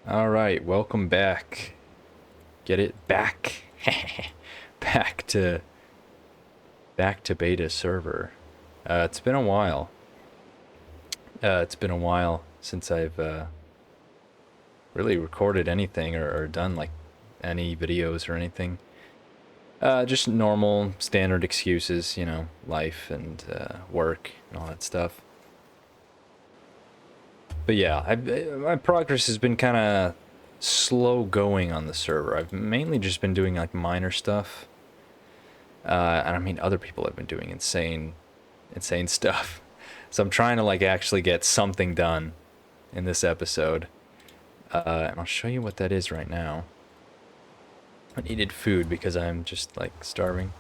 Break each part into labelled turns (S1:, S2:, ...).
S1: All right, welcome back. Get it back, back to beta server. It's been a while. It's been a while since I've really recorded anything or done like any videos or anything. Just normal, standard excuses, you know, life and work and all that stuff. But yeah, my progress has been kind of slow going on the server. I've mainly just been doing like minor stuff. And I mean, other people have been doing insane stuff. So I'm trying to like actually get something done in this episode. And I'll show you what that is right now. I needed food because I'm just like starving.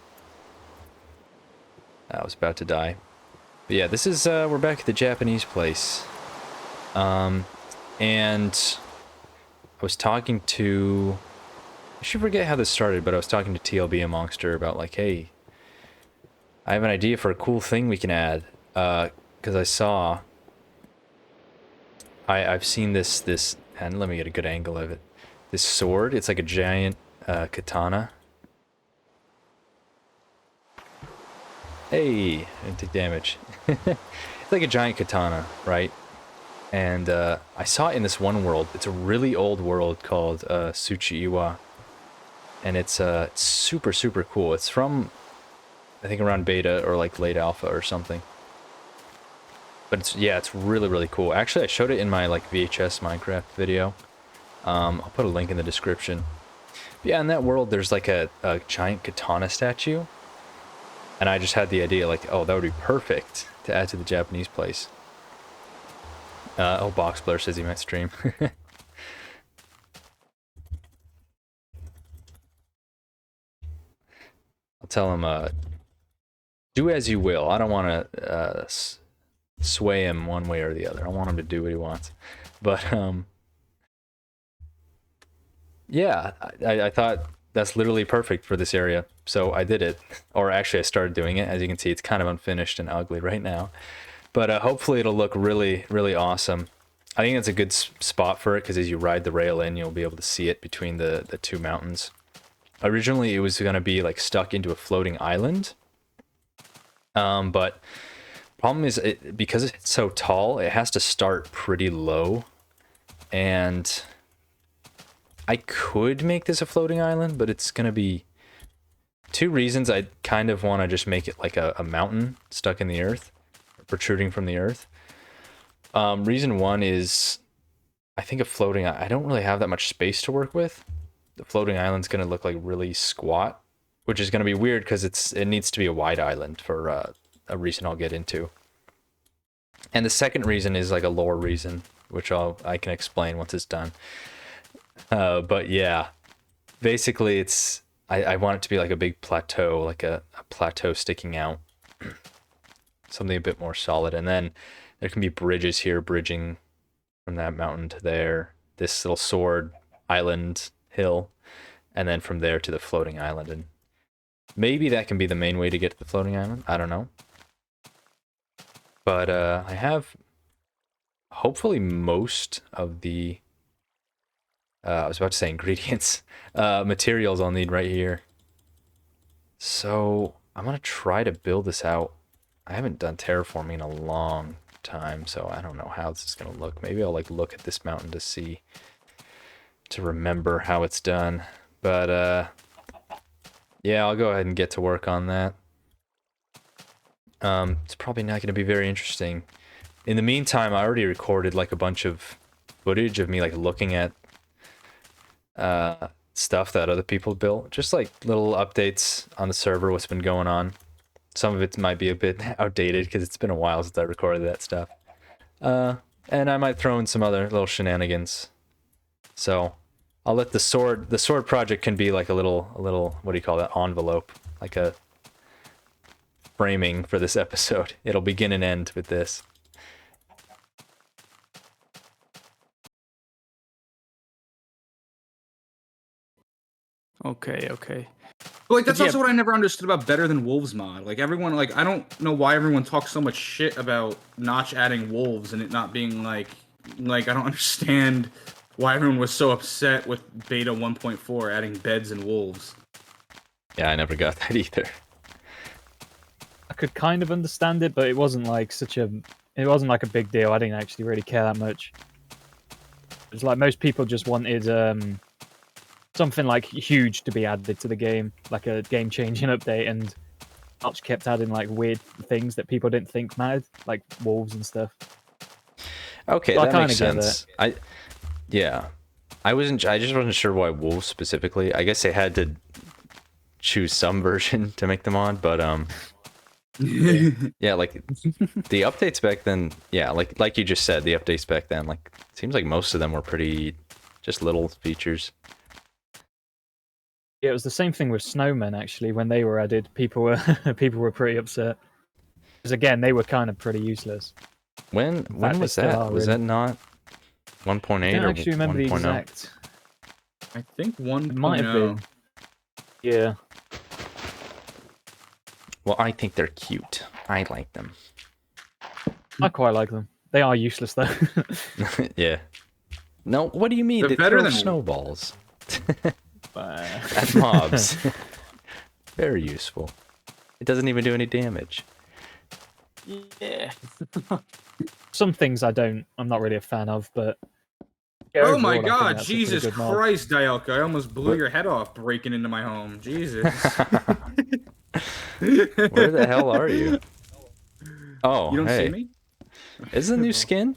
S1: I was about to die. But yeah, this is, we're back at the Japanese place. And I was talking to, I should forget how this started, but I was talking to TLB and Monster about like, hey, I have an idea for a cool thing we can add. Because I saw, I've seen this, and let me get a good angle of it. This sword, it's like a giant katana. Hey, I didn't take damage. It's like a giant katana, right? And I saw it in this one world. It's a really old world called Tsuchiiwa. And it's super, super cool. It's from, I think, around beta or like late alpha or something. But it's, yeah, it's really, really cool. Actually, I showed it in my like VHS Minecraft video. I'll put a link in the description. But yeah, in that world, there's like a giant katana statue. And I just had the idea like, oh, that would be perfect to add to the Japanese place. Oh, Boxblur says he might stream. I'll tell him, do as you will. I don't want to sway him one way or the other. I want him to do what he wants. But, yeah, I thought that's literally perfect for this area. So I did it. Or actually, I started doing it. As you can see, it's kind of unfinished and ugly right now. But hopefully it'll look really, really awesome. I think it's a good spot for it because as you ride the rail in, you'll be able to see it between the two mountains. Originally, it was going to be like stuck into a floating island. But problem is, because it's so tall, it has to start pretty low. And I could make this a floating island, but it's going to be two reasons. I kind of want to just make it like a mountain stuck in the earth, protruding from the earth. Reason one is I think I don't really have that much space to work with. The floating island's going to look like really squat, which is going to be weird because it needs to be a wide island for a reason I'll get into. And the second reason is like a lore reason, which I can explain once it's done. But yeah, basically I want it to be like a big plateau, like a plateau sticking out. Something a bit more solid. And then there can be bridges here, bridging from that mountain to there. This little sword island hill. And then from there to the floating island. And maybe that can be the main way to get to the floating island. I don't know. But I have hopefully most of the... I was about to say ingredients. Materials I'll need right here. So I'm going to try to build this out. I haven't done terraforming in a long time, so I don't know how this is going to look. Maybe I'll like look at this mountain to remember how it's done. But yeah, I'll go ahead and get to work on that. It's probably not going to be very interesting. In the meantime, I already recorded like a bunch of footage of me like looking at stuff that other people built. Just like little updates on the server, what's been going on. Some of it might be a bit outdated because it's been a while since I recorded that stuff. And I might throw in some other little shenanigans. So I'll let the sword project can be like a little, what do you call that, envelope, like a framing for this episode. It'll begin and end with this.
S2: Okay.
S3: Like that's
S2: Yeah.
S3: also what I never understood about Better Than Wolves mod. Like everyone, like I don't know why everyone talks so much shit about Notch adding wolves and it not being like I don't understand why everyone was so upset with beta 1.4 adding beds and wolves.
S1: Yeah, I never got that either.
S2: I could kind of understand it, but it wasn't like it wasn't like a big deal. I didn't actually really care that much. It's like most people just wanted something like huge to be added to the game, like a game-changing update, and Arch kept adding like weird things that people didn't think mattered, like wolves and stuff.
S1: Okay,
S2: So
S1: that makes sense.
S2: that.
S1: I just wasn't sure why wolves specifically. I guess they had to choose some version to make them on, but yeah, like the updates back then, yeah, like you just said, the updates back then, like seems like most of them were pretty just little features.
S2: Yeah, it was the same thing with snowmen actually. When they were added, people were pretty upset because again they were kind of pretty useless.
S1: When was that? Was that not 1.8
S2: I don't
S1: or
S2: actually remember
S1: 1.0?
S2: the exact.
S3: I think 1.0.
S2: It might have been. Yeah.
S1: Well, I think they're cute. I like them.
S2: I quite like them. They are useless though.
S1: Yeah. No, what do you mean?
S3: They're
S1: They
S3: better
S1: throw
S3: than
S1: snowballs at mobs. Very useful. It doesn't even do any damage.
S2: Yeah. Some things I'm not really a fan of, but yeah,
S3: Oh my
S2: overall, I think
S3: god,
S2: that's a pretty
S3: Jesus
S2: good mod.
S3: Christ, Dialka, I almost blew your head off breaking into my home. Jesus.
S1: Where the hell are you? Oh,
S3: You don't
S1: hey.
S3: see me?
S1: Is the new skin?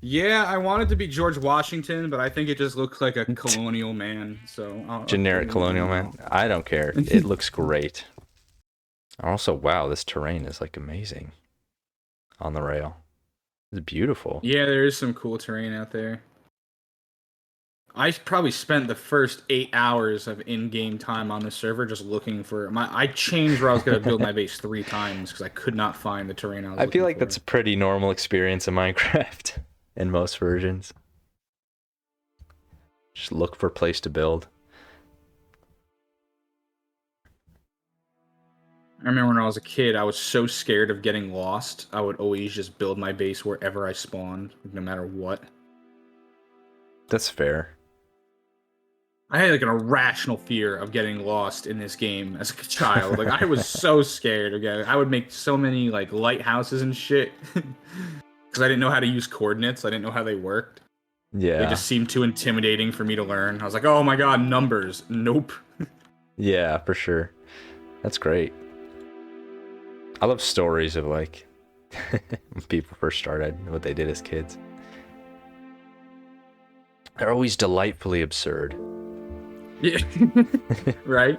S3: Yeah, I wanted to be George Washington, but I think it just looks like a colonial man. So
S1: Generic colonial man. I don't care. It looks great. Also, wow, this terrain is like amazing on the rail. It's beautiful.
S3: Yeah, there is some cool terrain out there. I probably spent the first 8 hours of in-game time on the server just looking for I changed where I was going to build my base 3 times because I could not find the terrain I was
S1: I feel like
S3: looking
S1: that's a
S3: for.
S1: pretty normal experience in Minecraft in most versions. Just look for a place to build.
S3: I remember when I was a kid, I was so scared of getting lost, I would always just build my base wherever I spawned, no matter what.
S1: That's fair.
S3: I had like an irrational fear of getting lost in this game as a child. Like I was so scared of getting. I would make so many like lighthouses and shit because I didn't know how to use coordinates. I didn't know how they worked.
S1: Yeah.
S3: They just seemed too intimidating for me to learn. I was like, oh my god, numbers. Nope.
S1: Yeah, for sure. That's great. I love stories of like when people first started, what they did as kids. They're always delightfully absurd.
S3: Yeah. Right?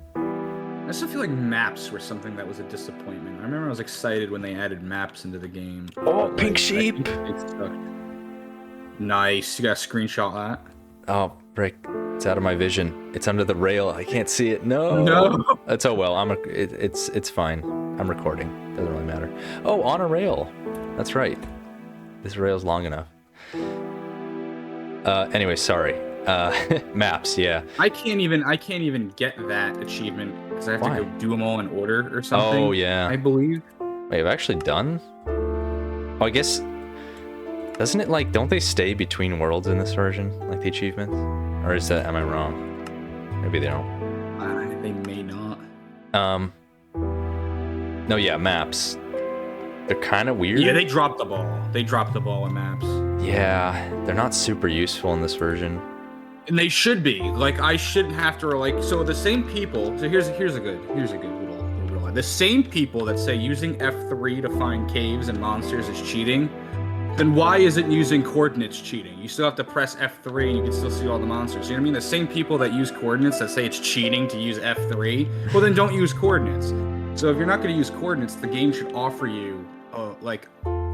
S3: I still feel like maps were something that was a disappointment. I remember I was excited when they added maps into the game.
S1: Oh,
S3: but,
S1: pink
S3: I
S1: sheep!
S3: think they sucked. Nice. You gotta screenshot that.
S1: Oh, frick. It's out of my vision. It's under the rail. I can't see it. No.
S3: No.
S1: That's oh well. It's fine. I'm recording. Doesn't really matter. Oh, on a rail. That's right. This rail's long enough. Anyway, sorry. Maps, yeah.
S3: I can't even get that achievement because I have
S1: Why?
S3: to go do them all in order or something.
S1: Oh, yeah.
S3: I believe.
S1: Wait, I've actually done? Oh, I guess... Doesn't it, like, don't they stay between worlds in this version? Like, the achievements? Or is that, am I wrong? Maybe they don't.
S3: They may not.
S1: No, yeah, maps. They're kind of weird.
S3: Yeah, they dropped the ball. They dropped the ball in maps.
S1: Yeah, they're not super useful in this version.
S3: And they should be. Like, I shouldn't have to, like, so the same people, so here's a good little line. The same people that say using F3 to find caves and monsters is cheating, then why isn't using coordinates cheating? You still have to press F3 and you can still see all the monsters. You know what I mean? The same people that use coordinates that say it's cheating to use F3, well then don't use coordinates. So if you're not going to use coordinates, the game should offer you, like,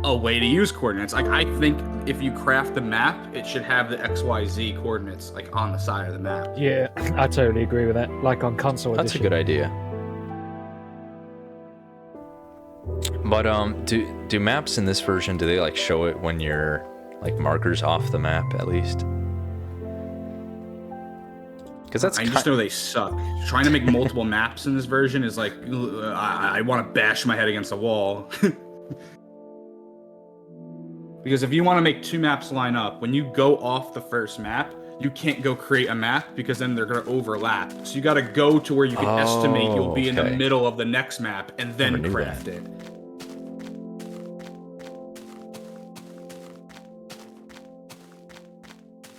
S3: a way to use coordinates. Like, I think if you craft the map, it should have the XYZ coordinates, like, on the side of the map.
S2: Yeah, I totally agree with that. Like on console
S1: That's
S2: edition.
S1: a good idea. But do maps in this version, do they like show it when you're like markers off the map at least? Because that's
S3: I just know they suck. Trying to make multiple maps in this version is like, I want to bash my head against a wall. Because if you want to make 2 maps line up, when you go off the first map, you can't go create a map because then they're going to overlap. So you got to go to where you can estimate you'll be in the middle of the next map and then craft it.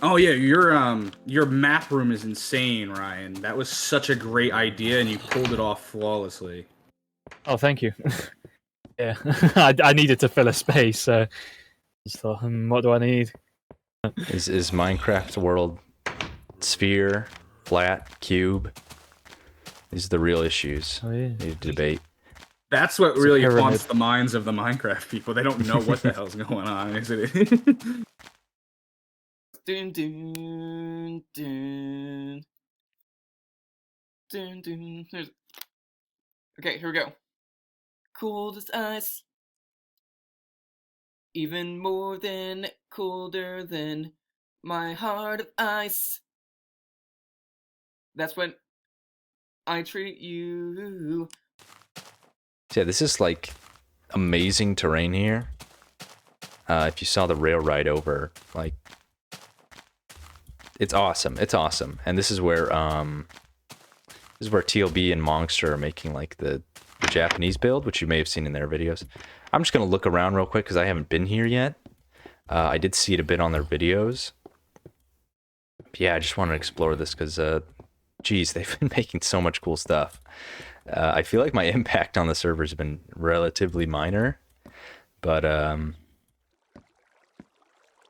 S3: Oh yeah, your map room is insane, Ryan. That was such a great idea, and you pulled it off flawlessly.
S2: Oh, thank you. Yeah, I needed to fill a space, so just thought, what do I need?
S1: Is Minecraft world sphere, flat, cube? These are the real issues.
S2: Oh yeah.
S1: Need to debate.
S3: That's what really haunts the minds of the Minecraft people. They don't know what the hell's going on, is it?
S4: Dun, dun, dun. Dun, dun. Okay, here we go. Cold as ice. Even more than colder than my heart of ice. That's when I treat you.
S1: Yeah, this is like amazing terrain here. If you saw the rail ride over, like, it's awesome. It's awesome. And this is where TLB and Monster are making like the Japanese build, which you may have seen in their videos. I'm just gonna look around real quick because I haven't been here yet. I did see it a bit on their videos. But yeah, I just want to explore this because, geez, they've been making so much cool stuff. I feel like my impact on the servers has been relatively minor, but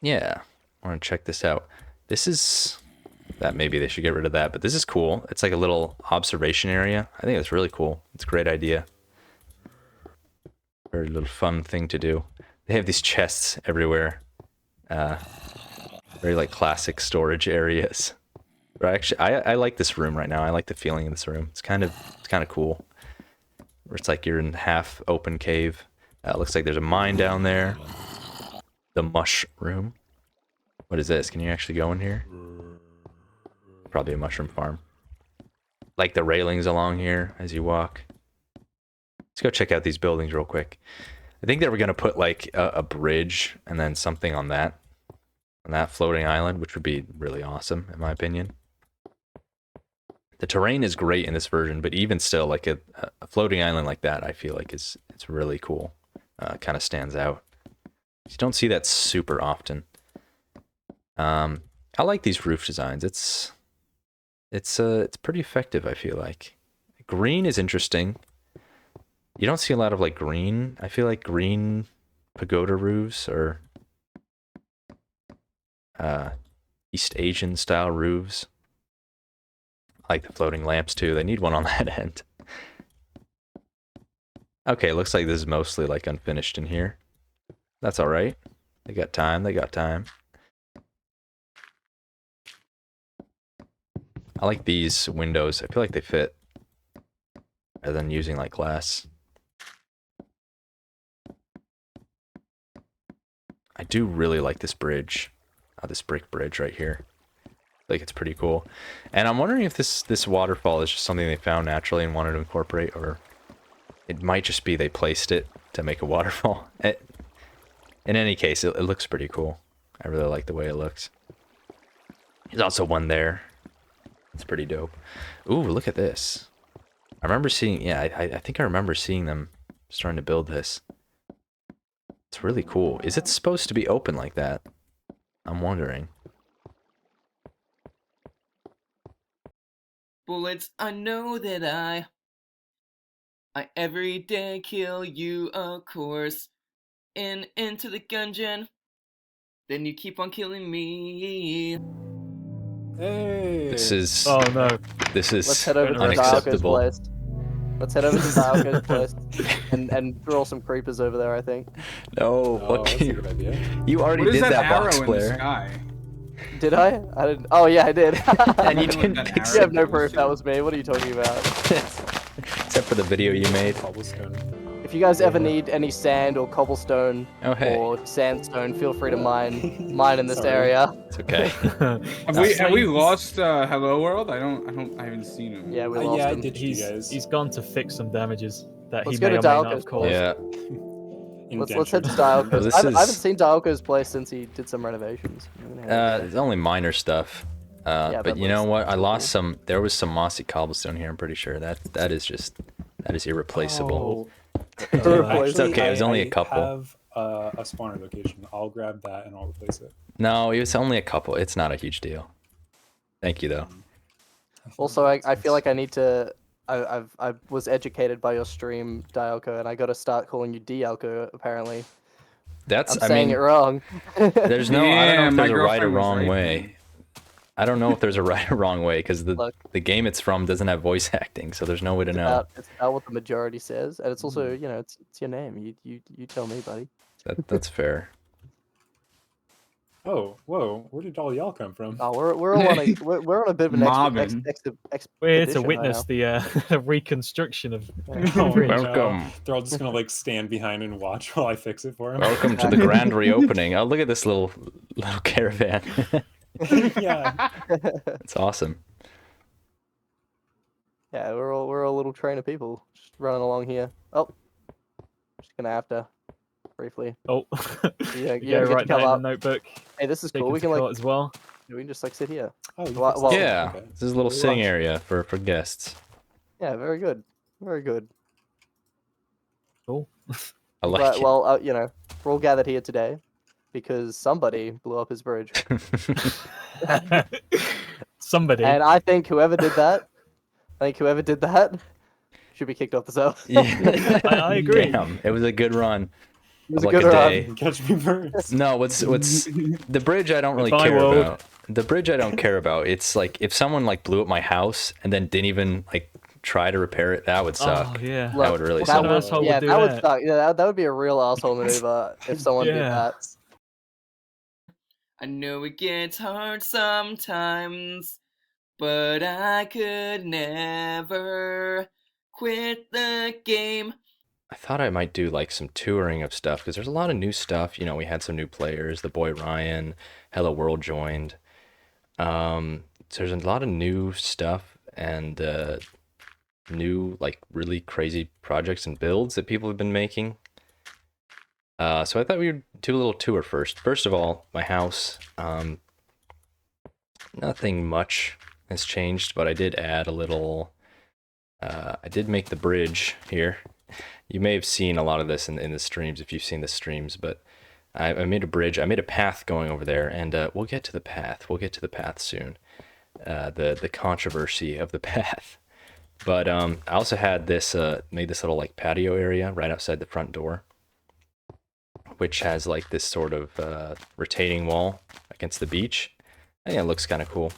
S1: yeah, I want to check this out. This is that maybe they should get rid of that, but this is cool. It's like a little observation area. I think it's really cool. It's a great idea. Very little fun thing to do. They have these chests everywhere. Very like classic storage areas. But actually, I like this room right now. I like the feeling in this room. It's kind of cool. Where it's like you're in half open cave. It looks like there's a mine down there. The mushroom. What is this? Can you actually go in here? Probably a mushroom farm. Like the railings along here as you walk. Let's go check out these buildings real quick. I think they were gonna put like a bridge and then something on that floating island, which would be really awesome in my opinion. The terrain is great in this version, but even still, like a floating island like that, I feel like it's really cool. Kind of stands out. You don't see that super often. I like these roof designs. It's pretty effective, I feel like. Green is interesting. You don't see a lot of like green. I feel like green pagoda roofs or East Asian style roofs. I like the floating lamps too. They need one on that end. Okay, looks like this is mostly like unfinished in here. That's all right. They got time. They got time. I like these windows. I feel like they fit rather than using like glass. I do really like this bridge. This brick bridge right here. Like it's pretty cool. And I'm wondering if this waterfall is just something they found naturally and wanted to incorporate, or it might just be they placed it to make a waterfall. In any case, it looks pretty cool. I really like the way it looks. There's also one there. It's pretty dope. Ooh, look at this. I remember seeing, yeah, I think I remember seeing them starting to build this. It's really cool. Is it supposed to be open like that? I'm wondering.
S4: Bullets, I know that I every day kill you, of course. Into the gungeon. Then you keep on killing me.
S5: Hey.
S1: This is.
S2: Oh no.
S1: This is
S5: Let's head over to
S1: unacceptable.
S5: Dialco's place. Let's head over to Dialco's place and throw some creepers over there, I think.
S1: No,
S6: Oh, that's a good idea.
S1: you already
S3: What is
S1: did
S3: that
S1: that
S3: arrow
S1: box
S3: in the
S1: player.
S3: sky?
S5: Did I? I didn't. Oh yeah, I did.
S1: And you
S3: That
S1: didn't
S3: arrow
S1: fix
S5: You
S1: it.
S5: have no proof that was me. What are you talking about?
S1: Except for the video you made.
S6: Cobblestone.
S5: If you guys ever need any sand or cobblestone
S1: Oh, hey.
S5: or sandstone, feel free to mine in this
S6: Sorry.
S5: area.
S1: It's okay.
S3: Have we lost Hello World? I haven't seen him.
S5: Yeah, we
S6: Yeah,
S5: lost
S6: I
S5: him.
S6: ditched you guys.
S2: He's gone to fix some damages that
S5: Let's
S2: he
S5: go
S2: may
S5: to
S2: or may not have
S5: Dialco's
S2: caused.
S1: Yeah.
S5: Let's head to
S6: Indentures.
S5: Dialco's.
S1: Well, this
S5: I haven't
S1: is-
S5: seen Dialco's place since he did some renovations. I'm gonna head over
S1: It's only minor stuff.
S5: Yeah,
S1: but
S5: but
S1: you know
S5: looks
S1: what? I
S5: cool.
S1: lost some. There was some mossy cobblestone here. I'm pretty sure that is irreplaceable.
S5: there.
S1: It's okay, it was only a couple.
S6: I have a spawner location. I'll grab that and I'll replace it.
S1: No, it was only a couple. It's not a huge deal. Thank you though.
S5: Also, I feel like I need to. I was educated by your stream, Dialco, and I got to start calling you Dialco. Apparently,
S1: That's.
S5: I'm
S1: I
S5: saying
S1: mean,
S5: it wrong.
S1: there's no. I don't know
S3: Yeah,
S1: if
S3: my
S1: there's a right or
S3: girlfriend was
S1: wrong
S3: right,
S1: way.
S3: man.
S1: I don't know if there's a right or wrong way because
S5: Look.
S1: the game it's from doesn't have voice acting, so there's no way to know.
S5: It's about what the majority says, and it's also it's your name. You tell me, buddy.
S1: That's fair.
S6: Oh, whoa! Where did all y'all come from?
S5: Oh, we're all on a we're on a bit of an
S3: Mobbing.
S2: We're here to
S5: expedition right
S2: witness
S5: now.
S2: the reconstruction of
S6: Oh,
S2: bridge.
S6: no.
S1: Welcome.
S6: They're all just gonna like stand behind and watch while I fix it for them.
S1: Welcome to the grand reopening. Oh, look at this little caravan.
S6: Yeah.
S1: It's awesome.
S5: Yeah, we're all a little train of people just running along here. Oh, just gonna have to briefly.
S2: Oh,
S5: Yeah,
S2: yeah,
S5: get to
S2: write that
S5: come
S2: in the
S5: up.
S2: notebook.
S5: Hey, this is
S2: Take
S5: cool.
S2: him
S5: We
S2: to
S5: can
S2: court as well.
S5: we can just like sit here.
S6: Oh, you
S5: Well-
S6: fixed
S5: well-
S6: it.
S1: Yeah,
S6: Okay.
S1: this is a little sitting area for guests.
S5: Yeah, very good, very good.
S2: Cool.
S1: I like
S5: But
S1: it.
S5: well, we're all gathered here today because somebody blew up his bridge,
S2: Somebody.
S5: and I think whoever did that, should be kicked off the server.
S1: Yeah.
S2: I agree.
S1: Damn, it was a good run.
S5: It was
S1: Like
S5: a
S1: a
S5: good run.
S1: day.
S6: Catch me first.
S1: No, what's the bridge I don't really
S2: Goodbye,
S1: care
S2: world.
S1: about. The bridge I don't care about. It's like if someone like blew up my house and then didn't even like try to repair it, that would suck.
S2: Oh yeah.
S5: Look,
S1: That would really
S2: What kind
S1: suck.
S2: of asshole
S5: yeah,
S2: would do
S5: that would
S2: that?
S5: suck. Yeah, that would be a real asshole maneuver if someone did
S2: Yeah.
S5: that.
S4: I know it gets hard sometimes, but I could never quit the game.
S1: I thought I might do like some touring of stuff because there's a lot of new stuff. You know, we had some new players. The boy Ryan, Hello World joined. So there's a lot of new stuff and new like really crazy projects and builds that people have been making. So I thought we would do a little tour first. First of all, my house. Nothing much has changed, but I did add a little. I did make the bridge here. You may have seen a lot of this in the streams if you've seen the streams, but I made a bridge. I made a path going over there, and we'll get to the path. We'll get to the path soon. The controversy of the path. But I also had this made this little like patio area right outside the front door, which has like this sort of retaining wall against the beach. I think it looks kind of cool.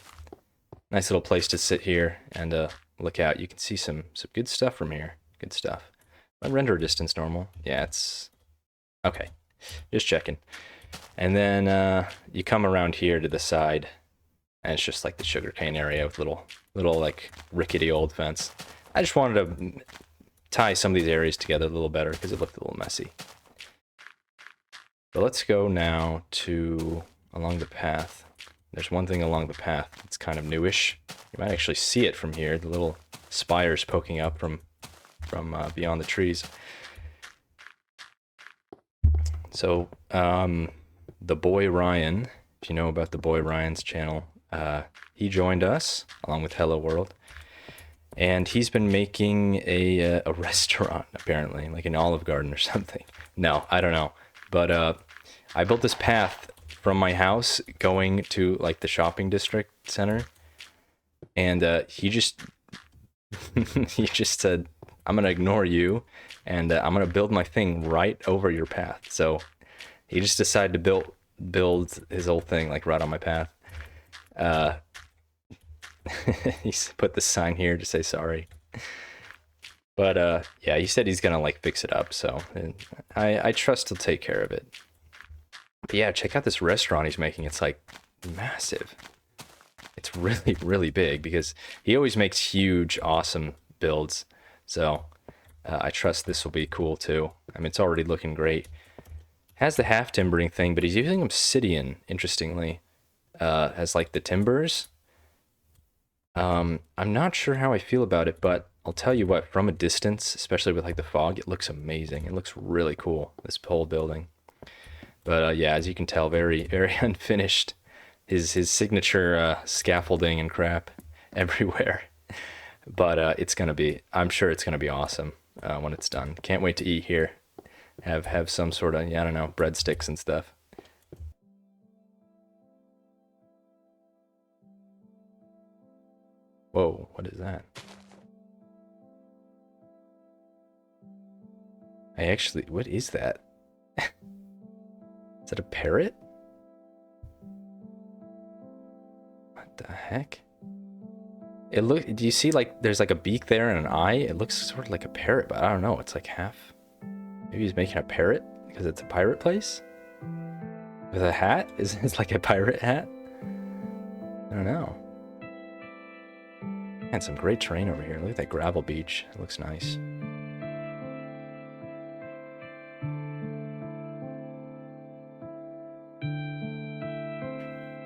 S1: Nice little place to sit here and look out. You can see some good stuff from here. Good stuff. My render distance normal. Yeah, it's okay. Just checking. And then you come around here to the side, and it's just like the sugarcane area with little like rickety old fence. I just wanted to tie some of these areas together a little better because it looked a little messy. But let's go now to along the path. There's one thing along the path that's kind of newish. You might actually see it from here. The little spires poking up from beyond the trees. So the boy Ryan, if you know about the boy Ryan's channel, he joined us along with Hello World, and he's been making a restaurant apparently, like an Olive Garden or something. No, I don't know, but I built this path from my house going to like the shopping district center, and he just said, I'm gonna ignore you, and I'm gonna build my thing right over your path. So he just decided to build his whole thing like right on my path. He's put the sign here to say sorry. But yeah, he said he's gonna like fix it up. So I trust he'll take care of it. But yeah, check out this restaurant he's making. It's like massive. It's really, really big because he always makes huge, awesome builds. So I trust this will be cool too. I mean, it's already looking great. Has the half timbering thing, but he's using obsidian, interestingly, as like the timbers. I'm not sure how I feel about it, but I'll tell you what, from a distance, especially with like the fog, it looks amazing. It looks really cool, this whole building. But yeah, as you can tell, very, very unfinished. His signature scaffolding and crap everywhere. But it's gonna be, I'm sure it's gonna be awesome when it's done. Can't wait to eat here. Have some sort of, yeah, I don't know, breadsticks and stuff. Whoa, what is that? I actually, what is that? Is that a parrot? What the heck? It look, do you see like there's like a beak there and an eye? It looks sort of like a parrot, but I don't know. It's like half. Maybe he's making a parrot because it's a pirate place? With a hat? Is it like a pirate hat? I don't know. And some great terrain over here. Look at that gravel beach. It looks nice.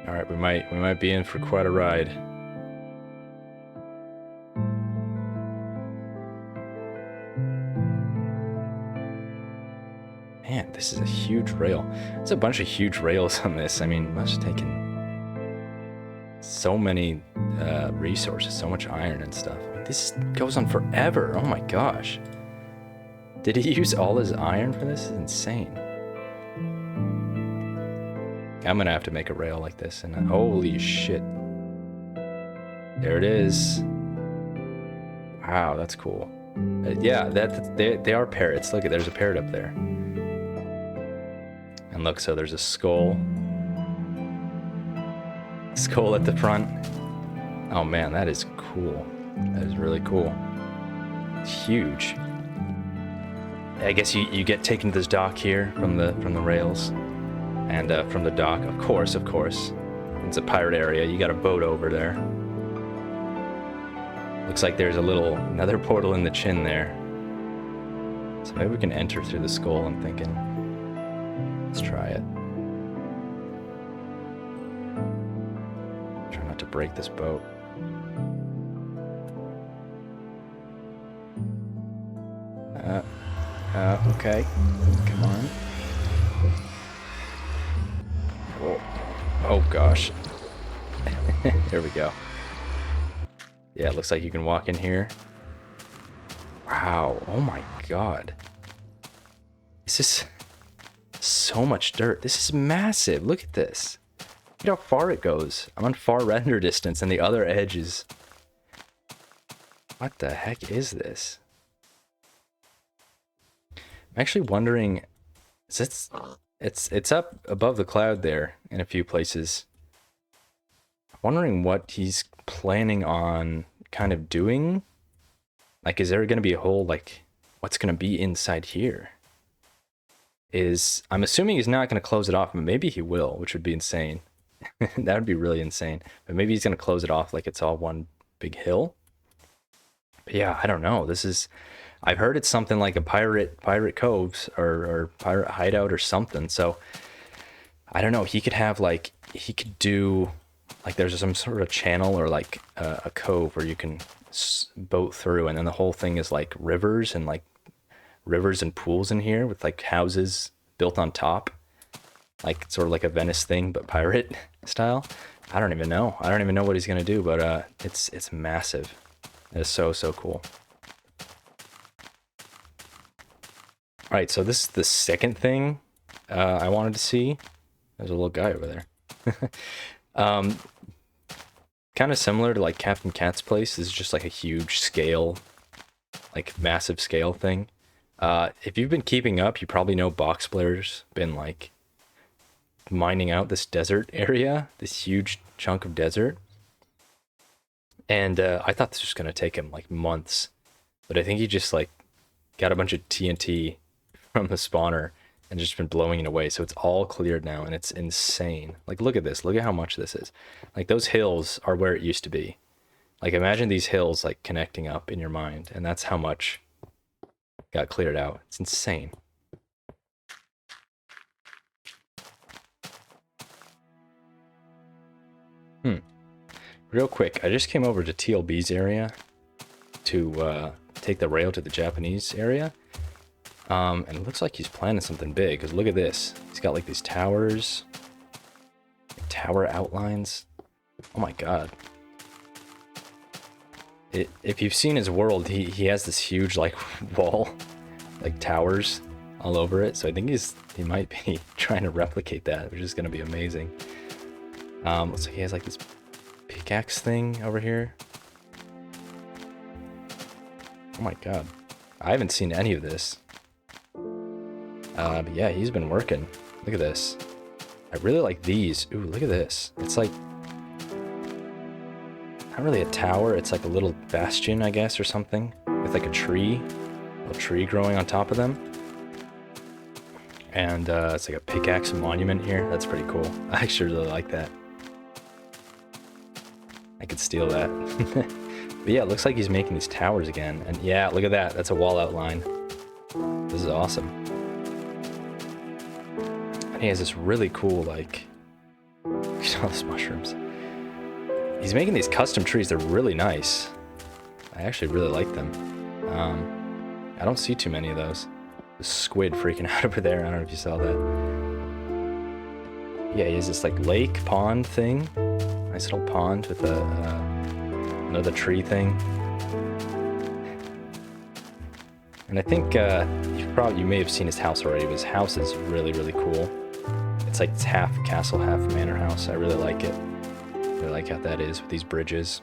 S1: All right, we might be in for quite a ride. Man, this is a huge rail. There's a bunch of huge rails on this. I mean, it must have taken so many resources, so much iron and stuff. I mean, this goes on forever. Oh my gosh. Did he use all his iron for this? This is insane. I'm gonna have to make a rail like this, and holy shit. There it is. Wow, that's cool. Yeah, they are parrots. Look, there's a parrot up there. And look, so there's a skull. Skull at the front. Oh man, that is cool. That is really cool. It's huge. I guess you get taken to this dock here from the rails. And from the dock, of course, it's a pirate area. You got a boat over there. Looks like there's another portal in the chin there. So maybe we can enter through the skull, I'm thinking. Let's try it. Try not to break this boat. Okay. Come on. Whoa. Oh gosh. There we go. Yeah, it looks like you can walk in here. Wow. Oh my god. This is so much dirt. This is massive. Look at this. Look at how far it goes. I'm on far render distance and the other edge is... What the heck is this? I'm actually wondering... It's up above the cloud there in a few places. I'm wondering what he's planning on kind of doing. Like, is there going to be a whole, like, what's going to be inside here? I'm assuming he's not going to close it off, but maybe he will, which would be insane. That would be really insane. But maybe he's going to close it off like it's all one big hill. But yeah, I don't know. I've heard it's something like a pirate coves or pirate hideout or something. So I don't know. He could do like there's some sort of channel or like a cove where you can boat through, and then the whole thing is like rivers and pools in here with like houses built on top, like sort of like a Venice thing but pirate style. I don't even know what he's gonna do, but it's massive. It's so cool. All right, so this is the second thing I wanted to see. There's a little guy over there. Kind of similar to like Captain Cat's place. This is just like a huge scale, like massive scale thing. If you've been keeping up, you probably know Boxplayer's been like mining out this desert area, this huge chunk of desert. And I thought this was gonna take him like months, but I think he just like got a bunch of TNT from the spawner and just been blowing it away. So it's all cleared now, and it's insane. Like, look at this. Look at how much this is. Like, those hills are where it used to be. Like, imagine these hills like connecting up in your mind, and that's how much got cleared out. It's insane. Real quick, I just came over to TLB's area to take the rail to the Japanese area. And it looks like he's planning something big, because look at this. He's got like these towers, tower outlines. Oh my god. If you've seen his world, he has this huge like wall, like towers all over it. So I think he might be trying to replicate that, which is going to be amazing. Looks like he has like this pickaxe thing over here. Oh my god. I haven't seen any of this. But yeah, he's been working. Look at this. I really like these. Ooh, look at this. It's like not really a tower. It's like a little bastion, I guess, or something, with like a little tree growing on top of them. And it's like a pickaxe monument here. That's pretty cool. I actually really like that. I could steal that. But yeah, it looks like he's making these towers again. And yeah, look at that. That's a wall outline. This is awesome. And he has this really cool, like, look at all those mushrooms. He's making these custom trees. They're really nice. I actually really like them. I don't see too many of those. The squid freaking out over there. I don't know if you saw that. Yeah, he has this like lake pond thing. Nice little pond with another tree thing. And I think you may have seen his house already, but his house is really, really cool. It's like it's half castle, half manor house. I really like it. I really like how that is with these bridges.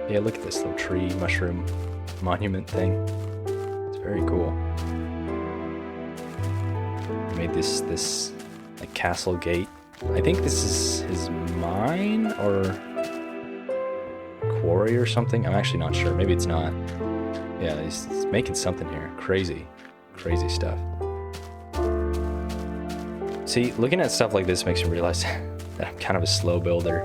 S1: Yeah, look at this little tree mushroom monument thing. It's very cool. He made this like castle gate. I think this is his mine or quarry or something. I'm actually not sure. Maybe it's not. Yeah, he's making something here. Crazy stuff. See, looking at stuff like this makes me realize that I'm kind of a slow builder.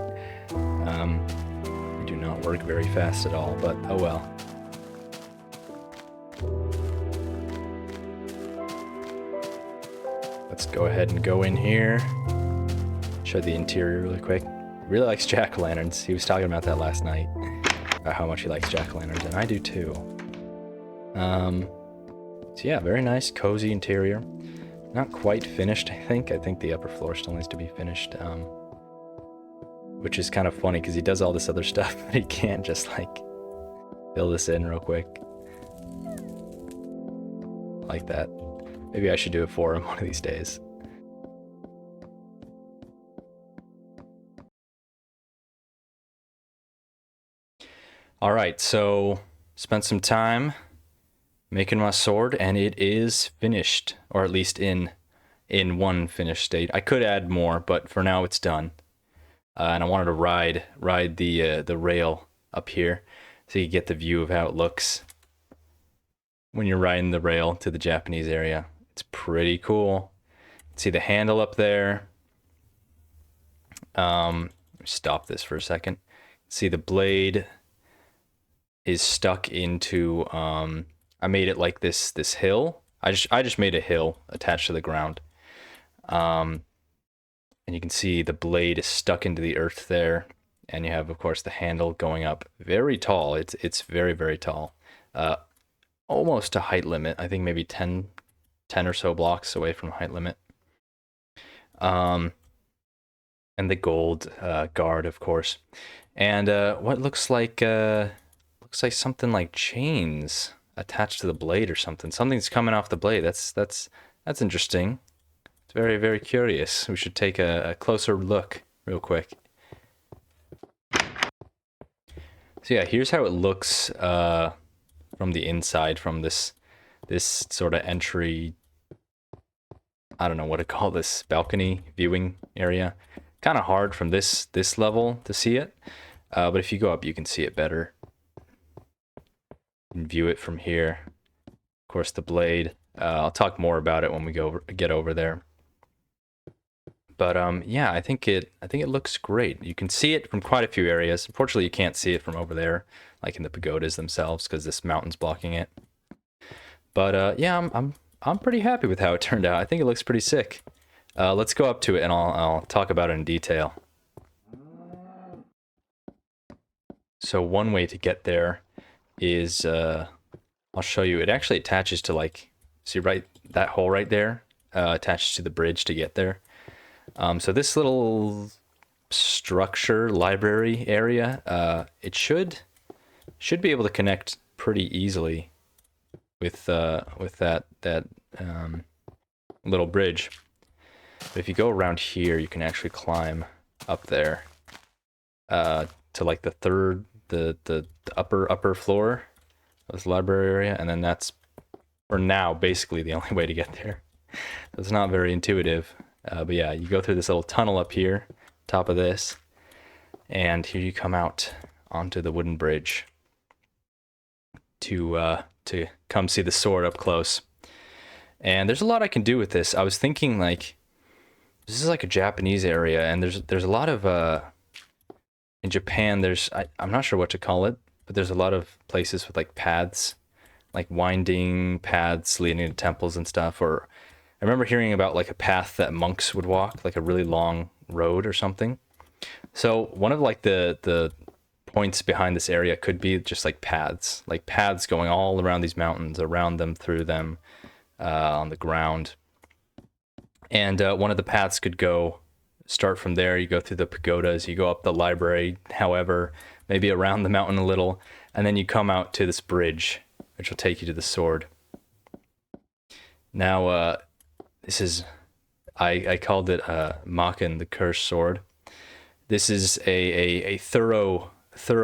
S1: I do not work very fast at all, but oh well. Let's go ahead and go in here. Show the interior really quick. Really likes jack-o'-lanterns. He was talking about that last night. About how much he likes jack-o'-lanterns, and I do too. So yeah, very nice, cozy interior. Not quite finished, I think. I think the upper floor still needs to be finished. Which is kind of funny because he does all this other stuff, but he can't just like fill this in real quick. Like that. Maybe I should do it for him one of these days. All right, so spent some time making my sword, and it is finished, or at least in one finished state. I could add more, but for now it's done. And I wanted to ride the rail up here, so you get the view of how it looks when you're riding the rail to the Japanese area. It's pretty cool. See the handle up there. Stop this for a second. See the blade is stuck into I made it like this hill. I just made a hill attached to the ground. And you can see the blade is stuck into the earth there, and you have of course the handle going up very tall. It's very, very tall. Almost to height limit. I think maybe 10 or so blocks away from height limit. And the gold guard, of course. And what looks like something like chains attached to the blade or something. Something's coming off the blade. That's interesting. It's very, very curious. We should take a closer look real quick. So yeah, here's how it looks from the inside, from this sort of entry. I don't know what to call this, balcony viewing area. Kind of hard from this level to see it, but if you go up, you can see it better. You can view it from here. Of course, the blade. I'll talk more about it when we get over there. But yeah, I think it looks great. You can see it from quite a few areas. Unfortunately, you can't see it from over there. like in the pagodas themselves, because this mountain's blocking it. But yeah, I'm pretty happy with how it turned out. I think it looks pretty sick. Let's go up to it and I'll talk about it in detail. So one way to get there is, I'll show you. It actually attaches to, like, see right, that hole right there, attaches to the bridge to get there. So this little structure library area, it should be able to connect pretty easily with that little bridge. But if you go around here, you can actually climb up there to like the upper floor of this library area, and then that's for now basically the only way to get there. It's not very intuitive, but yeah, you go through this little tunnel up here, top of this, and here you come out onto the wooden bridge to come see the sword up close. And there's a lot I can do with this. I was thinking, like, this is like a Japanese area, and there's a lot of in Japan, I'm not sure what to call it, but there's a lot of places with like paths, like winding paths leading to temples and stuff. Or I remember hearing about like a path that monks would walk, like a really long road or something. So one of like the points behind this area could be just like paths going all around these mountains, around them, through them, on the ground. And one of the paths could start from there. You go through the pagodas, you go up the library, however, maybe around the mountain a little, and then you come out to this bridge, which will take you to the sword. Now, this is, I called it Maken, the cursed sword. This is a thorough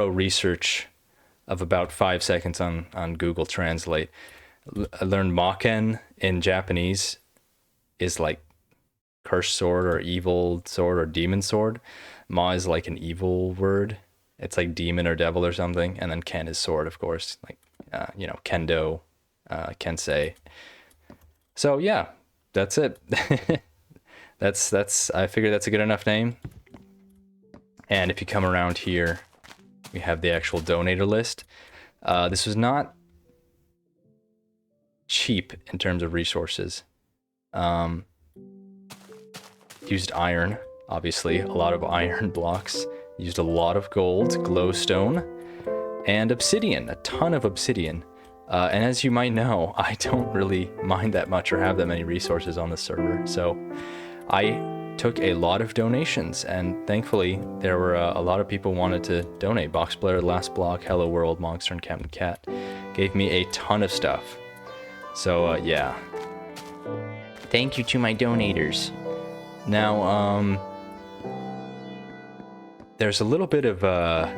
S1: research of about 5 seconds on Google Translate. I learned Maken in Japanese is like cursed sword or evil sword or demon sword. Ma is like an evil word. It's like demon or devil or something. And then Ken is sword, of course, like, kendo, kensei. So yeah, that's it. I figured that's a good enough name. And if you come around here, we have the actual donator list. This was not cheap in terms of resources. Used iron, obviously, a lot of iron blocks. Used a lot of gold, glowstone, and obsidian, a ton of obsidian. And as you might know, I don't really mind that much or have that many resources on the server. So I took a lot of donations, and thankfully there were a lot of people wanted to donate. Boxplayer, Last Block, Hello World, Monster, and Captain Cat gave me a ton of stuff. So yeah, thank you to my donators. Now, there's a little bit of, I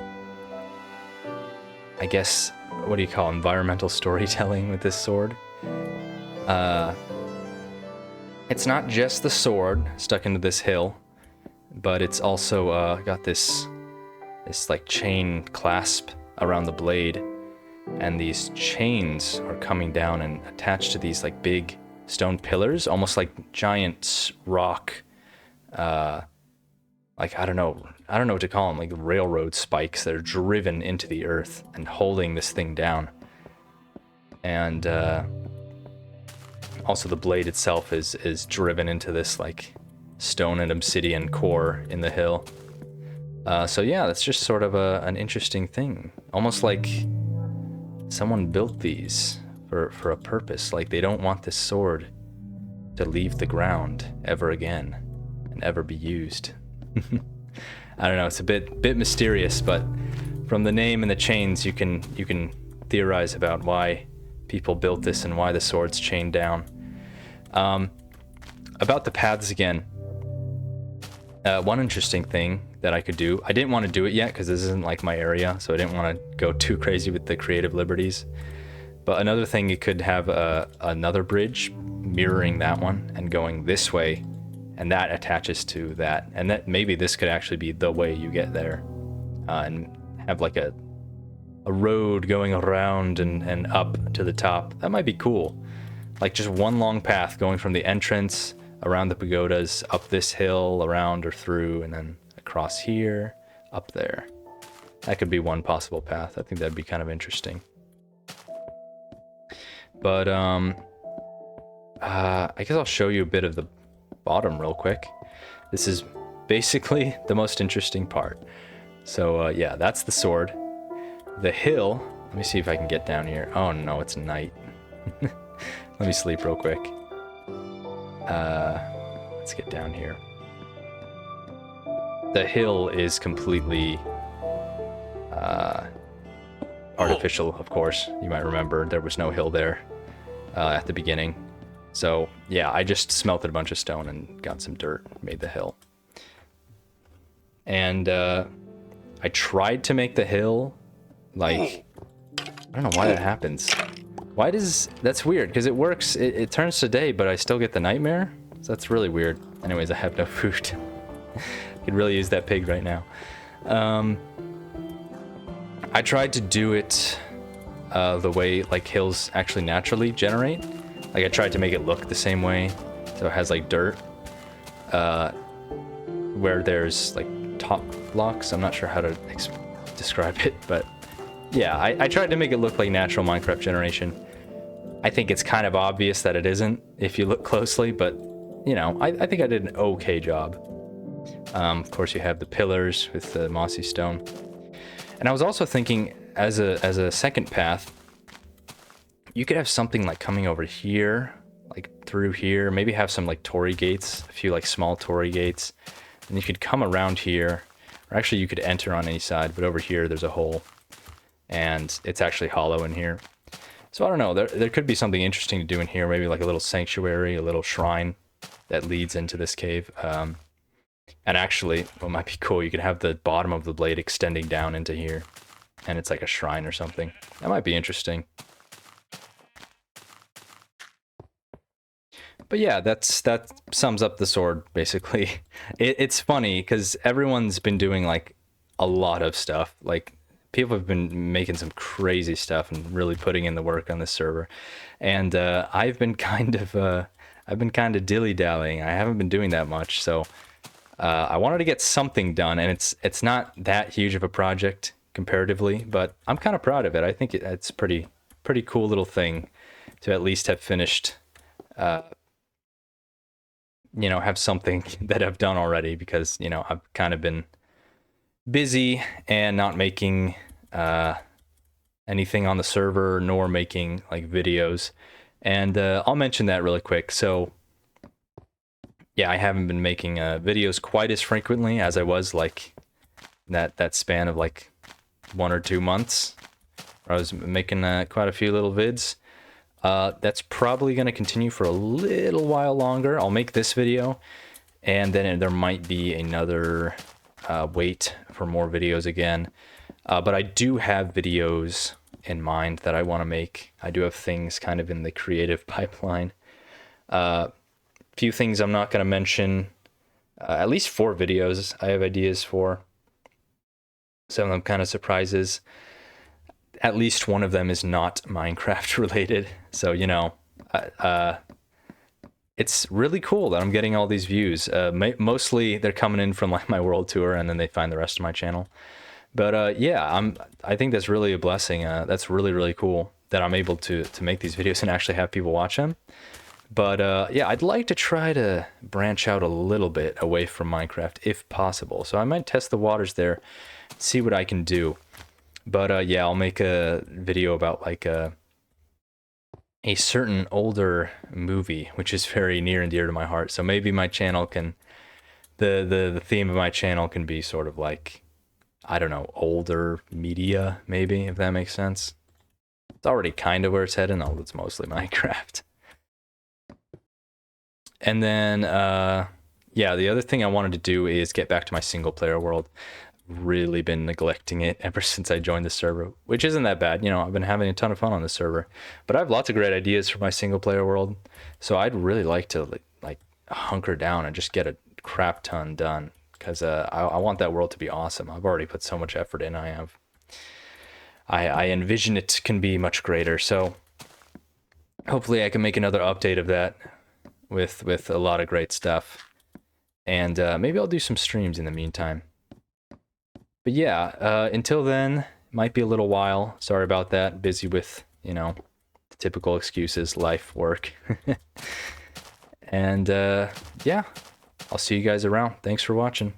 S1: guess, what do you call environmental storytelling with this sword? It's not just the sword stuck into this hill, but it's also got this like chain clasp around the blade, and these chains are coming down and attached to these like big stone pillars, almost like giant rock. Like, I don't know what to call them, like railroad spikes that are driven into the earth and holding this thing down. And also the blade itself is driven into this like stone and obsidian core in the hill. So yeah, that's just sort of an interesting thing. Almost like someone built these for a purpose. Like they don't want this sword to leave the ground ever again and ever be used. I don't know, it's a bit mysterious, but from the name and the chains you can theorize about why people built this and why the sword's chained down. About the paths again, one interesting thing that I could do, I didn't want to do it yet because this isn't like my area, so I didn't want to go too crazy with the creative liberties. But another thing, you could have another bridge mirroring that one and going this way, and that attaches to that, and that maybe this could actually be the way you get there, and have like a road going around and up to the top. That might be cool, like just one long path going from the entrance around the pagodas, up this hill, around or through, and then across here, up there. That could be one possible path. I think that'd be kind of interesting. But I guess I'll show you a bit of the bottom real quick. This is basically the most interesting part. So yeah, that's the sword. The hill, let me see if I can get down here. Oh no, it's night. Let me sleep real quick. Let's get down here. The hill is completely artificial, of course. You might remember there was no hill there at the beginning. So yeah, I just smelted a bunch of stone and got some dirt, made the hill. And I tried to make the hill, like, I don't know why that happens. Why does, that's weird, because it works, it turns to day, but I still get the nightmare? So that's really weird. Anyways, I have no food. Could really use that pig right now. I tried to do it the way like hills actually naturally generate. Like I tried to make it look the same way, so it has like dirt, where there's like top blocks. I'm not sure how to describe it, but yeah, I tried to make it look like natural Minecraft generation. I think it's kind of obvious that it isn't if you look closely, but you know, I think I did an okay job. Of course, you have the pillars with the mossy stone. And I was also thinking, as a second path, you could have something like coming over here, like through here, maybe have some like torii gates, a few like small torii gates, and you could come around here, or actually you could enter on any side, but over here there's a hole, and it's actually hollow in here. So I don't know, there could be something interesting to do in here, maybe like a little sanctuary, a little shrine that leads into this cave. And actually, what might be cool, you could have the bottom of the blade extending down into here, and it's like a shrine or something. That might be interesting. But yeah, that sums up the sword, basically. It's funny, because everyone's been doing, like, a lot of stuff. Like, people have been making some crazy stuff and really putting in the work on this server. And I've been kind of dilly-dallying. I haven't been doing that much, so I wanted to get something done, and it's not that huge of a project comparatively, but I'm kind of proud of it. I think it's pretty cool little thing to at least have finished, you know, have something that I've done already, because, you know, I've kind of been busy and not making anything on the server, nor making like videos. And I'll mention that really quick. So yeah, I haven't been making videos quite as frequently as I was like that span of like 1 or 2 months. I was making quite a few little vids. That's probably going to continue for a little while longer. I'll make this video, and then there might be another wait for more videos again. But I do have videos in mind that I want to make. I do have things kind of in the creative pipeline. Few things I'm not going to mention. At least 4 videos I have ideas for. Some of them kind of surprises. At least one of them is not Minecraft related. So, you know, it's really cool that I'm getting all these views. Mostly they're coming in from like my world tour, and then they find the rest of my channel. But yeah, I think that's really a blessing. That's really, really cool that I'm able to make these videos and actually have people watch them. But yeah, I'd like to try to branch out a little bit away from Minecraft if possible. So I might test the waters there, see what I can do. But yeah, I'll make a video about like a certain older movie, which is very near and dear to my heart. So maybe my channel can, the theme of my channel can be sort of like, I don't know, older media, maybe, if that makes sense. It's already kind of where it's heading, although it's mostly Minecraft. And then, yeah, the other thing I wanted to do is get back to my single player world. Really been neglecting it ever since I joined the server, which isn't that bad. You know, I've been having a ton of fun on the server, but I have lots of great ideas for my single player world. So I'd really like to like hunker down and just get a crap ton done, because I want that world to be awesome. I've already put so much effort in. I envision it can be much greater. So hopefully I can make another update of that with a lot of great stuff, and maybe I'll do some streams in the meantime. But yeah, until then, might be a little while. Sorry about that. Busy with, you know, the typical excuses, life, work. And yeah, I'll see you guys around. Thanks for watching.